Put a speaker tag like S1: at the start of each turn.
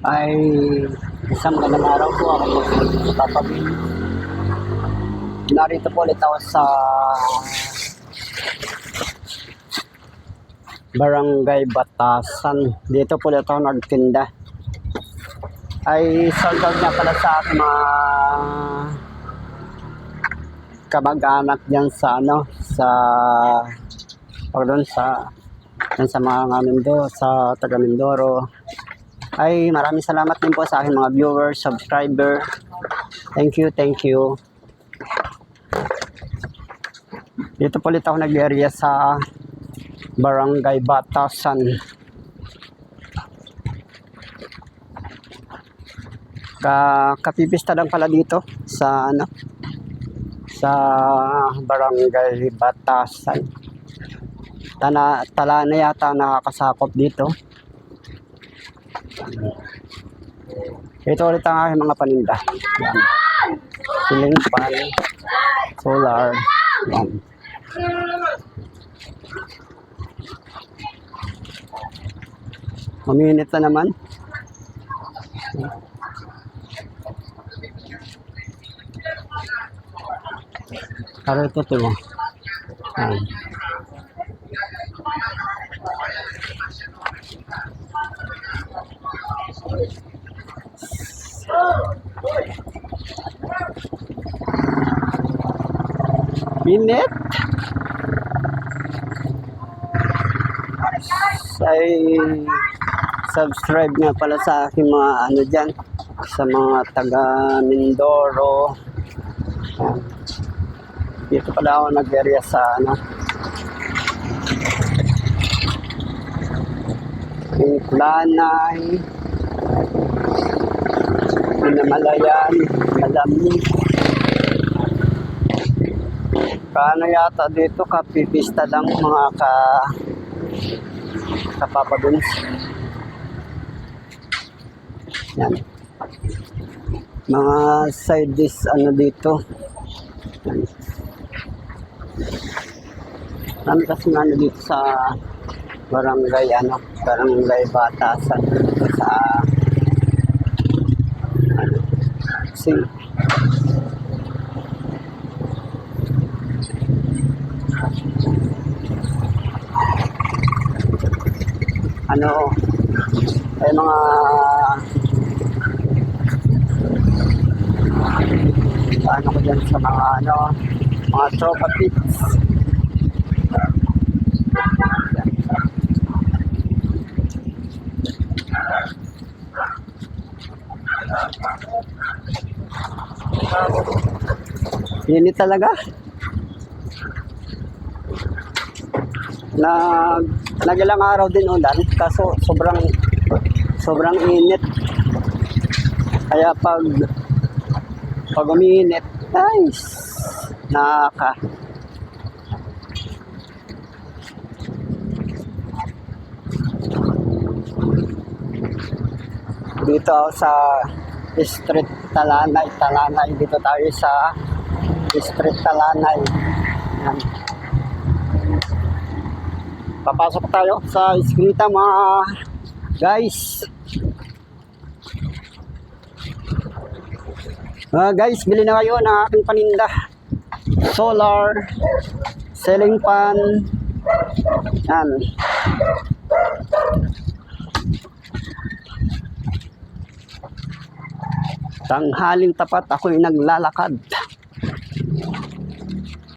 S1: Ay isang magandang araw po. Ako po si Papa Bin. Narito po ulit ako sa Barangay Batasan. Dito po ulit ako nagtinda. Ay shoutout niya pala sa aking mga kamag-anak dyan sa sa mga Mindoro, sa taga Mindoro. Ay maraming salamat din po sa aking mga viewers, subscriber. Thank you. Dito po ulit ako nag-area sa Barangay Batasan. Kapipista lang pala dito sa sa Barangay Batasan. Tala na yata nakakasakop dito. Ito ulit ang aking mga paninda. Yan. Ceiling fan, solar. Yan. Uminit na naman. Pero ito mo. Yan. Init. Ay subscribe nga pala sa aking mga dyan, sa mga taga Mindoro. Dito pala ako nag-area sa yung Planay, Pinamalayan, Malamig. Paano yata dito kapipista lang mga kapapaduns. Yan. Mga side dish dito. Yan. Kami kasi dito sa Barangay Barangay Batasan dito sa ay mga ko dyan sa mga tropa pits. Init talaga. Nagilang araw din ulan, kaso sobrang init. Kaya pag umiinit, nice. Dito ako sa Street Talanay. Dito tayo sa Street Talanay. Yan. Papasok tayo sa iskrita mga guys. Guys, bili na kayo ng aking paninda. Solar, ceiling fan. Yan. Tanghaling tapat ako'y naglalakad.